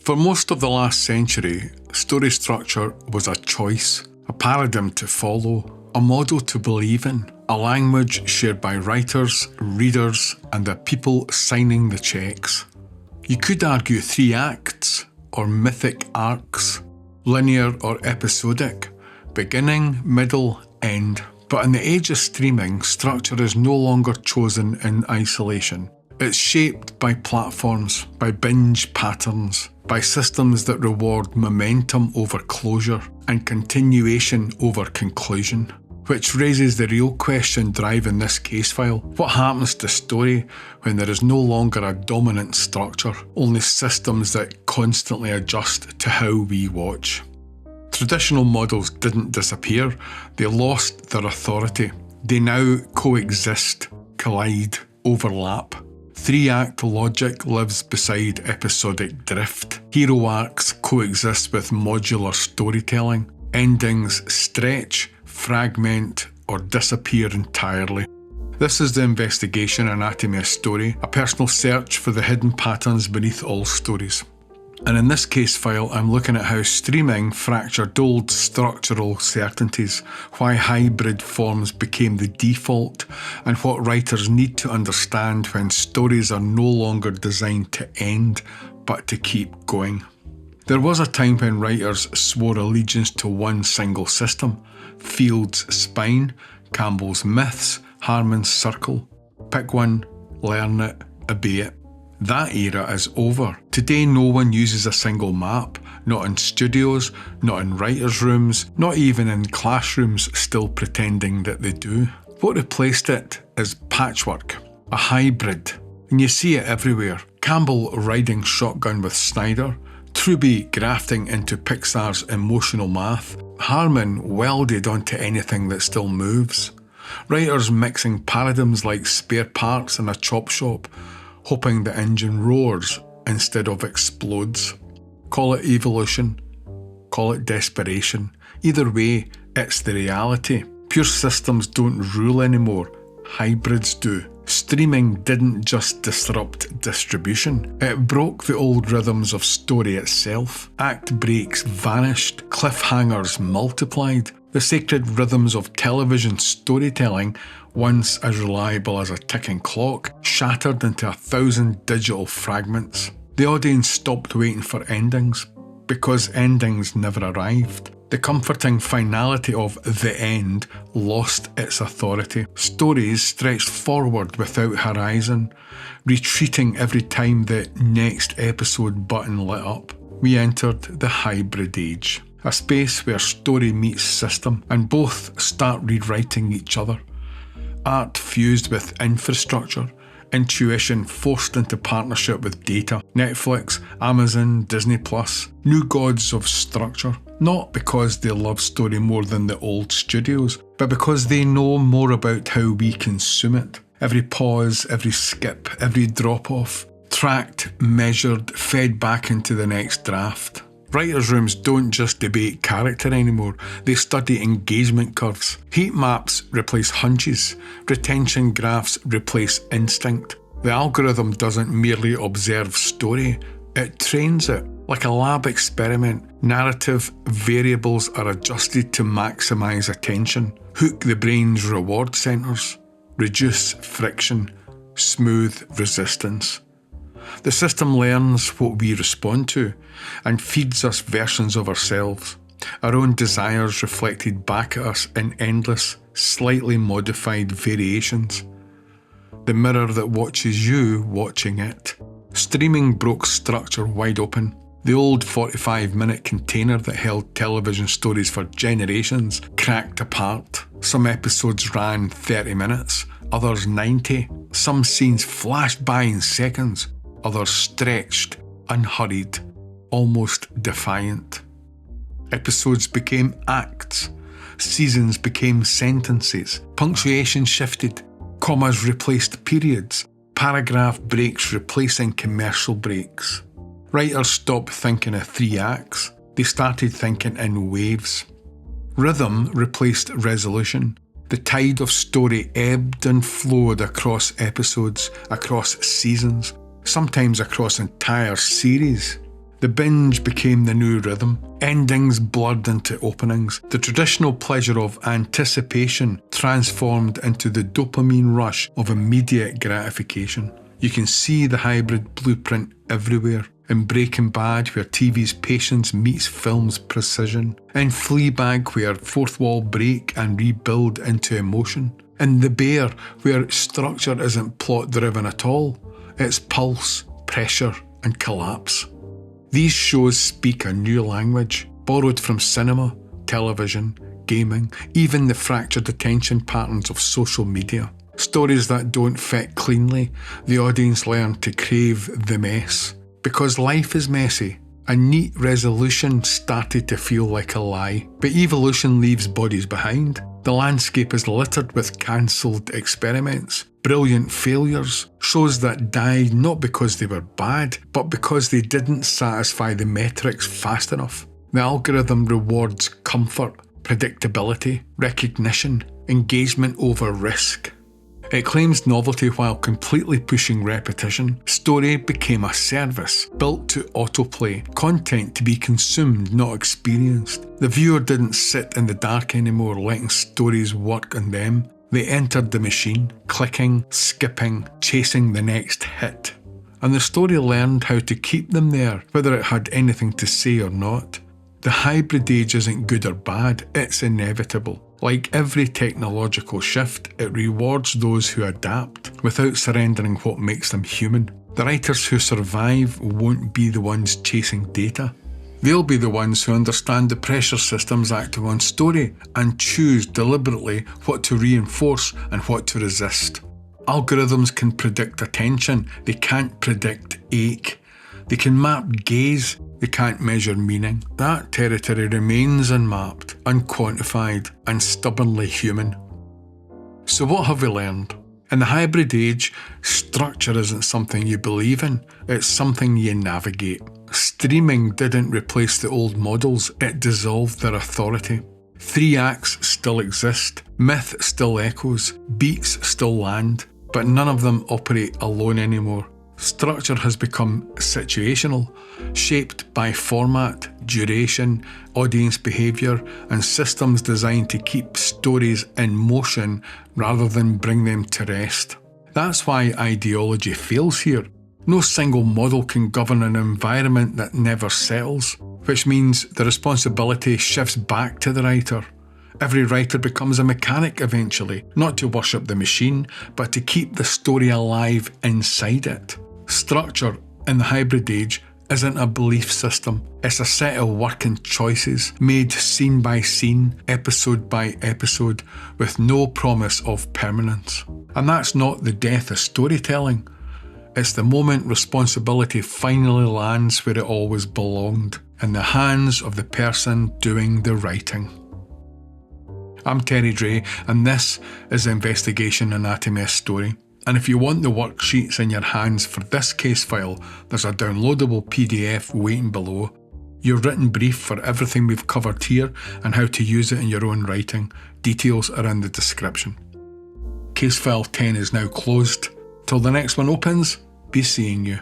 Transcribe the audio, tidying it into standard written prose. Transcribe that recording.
For most of the last century, story structure was a choice, a paradigm to follow, a model to believe in, a language shared by writers, readers, and the people signing the cheques. You could argue 3 acts, or mythic arcs, linear or episodic, beginning, middle, end. But in the age of streaming, structure is no longer chosen in isolation. It's shaped by platforms, by binge patterns, by systems that reward momentum over closure and continuation over conclusion. Which raises the real question driving this case file. What happens to story when there is no longer a dominant structure, only systems that constantly adjust to how we watch? Traditional models didn't disappear, they lost their authority. They now coexist, collide, overlap. 3-act logic lives beside episodic drift. Hero arcs coexist with modular storytelling. Endings stretch, fragment, or disappear entirely. This is the investigation anatomy of story, a personal search for the hidden patterns beneath all stories. And in this case file, I'm looking at how streaming fractured old structural certainties, why hybrid forms became the default, and what writers need to understand when stories are no longer designed to end, but to keep going. There was a time when writers swore allegiance to one single system: Field's spine, Campbell's myths, Harman's circle. Pick one, learn it, obey it. That era is over. Today no one uses a single map, not in studios, not in writers' rooms, not even in classrooms still pretending that they do. What replaced it is patchwork, a hybrid, and you see it everywhere. Campbell riding shotgun with Snyder, Truby grafting into Pixar's emotional math, Harman welded onto anything that still moves. Writers mixing paradigms like spare parts in a chop shop, hoping the engine roars instead of explodes. Call it evolution, call it desperation. Either way, it's the reality. Pure systems don't rule anymore, hybrids do. Streaming didn't just disrupt distribution, it broke the old rhythms of story itself. Act breaks vanished, cliffhangers multiplied. The sacred rhythms of television storytelling, once as reliable as a ticking clock, shattered into 1,000 digital fragments. The audience stopped waiting for endings, because endings never arrived. The comforting finality of the end lost its authority. Stories stretched forward without horizon, retreating every time the next episode button lit up. We entered the hybrid age, a space where story meets system, and both start rewriting each other. Art fused with infrastructure, intuition forced into partnership with data. Netflix, Amazon, Disney+, new gods of structure. Not because they love story more than the old studios, but because they know more about how we consume it. Every pause, every skip, every drop-off, tracked, measured, fed back into the next draft. Writers' rooms don't just debate character anymore, they study engagement curves. Heat maps replace hunches, retention graphs replace instinct. The algorithm doesn't merely observe story, it trains it. Like a lab experiment, narrative variables are adjusted to maximise attention, hook the brain's reward centres, reduce friction, smooth resistance. The system learns what we respond to and feeds us versions of ourselves, our own desires reflected back at us in endless, slightly modified variations. The mirror that watches you watching it. Streaming broke structure wide open. The old 45-minute container that held television stories for generations cracked apart. Some episodes ran 30 minutes, others 90. Some scenes flashed by in seconds, others stretched, unhurried, almost defiant. Episodes became acts, seasons became sentences, punctuation shifted, commas replaced periods, paragraph breaks replacing commercial breaks. Writers stopped thinking of 3 acts, they started thinking in waves. Rhythm replaced resolution. The tide of story ebbed and flowed across episodes, across seasons, sometimes across entire series. The binge became the new rhythm. Endings blurred into openings. The traditional pleasure of anticipation transformed into the dopamine rush of immediate gratification. You can see the hybrid blueprint everywhere. In Breaking Bad, where TV's patience meets film's precision. In Fleabag, where fourth wall break and rebuild into emotion. In The Bear, where structure isn't plot-driven at all. It's pulse, pressure, and collapse. These shows speak a new language, borrowed from cinema, television, gaming, even the fractured attention patterns of social media. Stories that don't fit cleanly, the audience learn to crave the mess. Because life is messy, a neat resolution started to feel like a lie. But evolution leaves bodies behind. The landscape is littered with cancelled experiments, brilliant failures, shows that died not because they were bad, but because they didn't satisfy the metrics fast enough. The algorithm rewards comfort, predictability, recognition, engagement over risk. It claims novelty while completely pushing repetition. Story became a service, built to autoplay, content to be consumed, not experienced. The viewer didn't sit in the dark anymore, letting stories work on them. They entered the machine, clicking, skipping, chasing the next hit. And the story learned how to keep them there, whether it had anything to say or not. The hybrid age isn't good or bad, it's inevitable. Like every technological shift, it rewards those who adapt without surrendering what makes them human. The writers who survive won't be the ones chasing data. They'll be the ones who understand the pressure systems active on story and choose deliberately what to reinforce and what to resist. Algorithms can predict attention, they can't predict ache. They can map gaze, they can't measure meaning. That territory remains unmapped, unquantified, and stubbornly human. So what have we learned? In the hybrid age, structure isn't something you believe in, it's something you navigate. Streaming didn't replace the old models, it dissolved their authority. 3 acts still exist, myth still echoes, beats still land, but none of them operate alone anymore. Structure has become situational, shaped by format, duration, audience behaviour, and systems designed to keep stories in motion rather than bring them to rest. That's why ideology fails here. No single model can govern an environment that never settles, which means the responsibility shifts back to the writer. Every writer becomes a mechanic eventually, not to worship the machine, but to keep the story alive inside it. Structure in the hybrid age isn't a belief system, it's a set of working choices made scene by scene, episode by episode, with no promise of permanence. And that's not the death of storytelling, it's the moment responsibility finally lands where it always belonged, in the hands of the person doing the writing. I'm Terry Dre, and this is the Investigation Anatomy of Story. And if you want the worksheets in your hands for this case file, there's a downloadable PDF waiting below. Your written brief for everything we've covered here and how to use it in your own writing. Details are in the description. Case file 10 is now closed. Till the next one opens, be seeing you.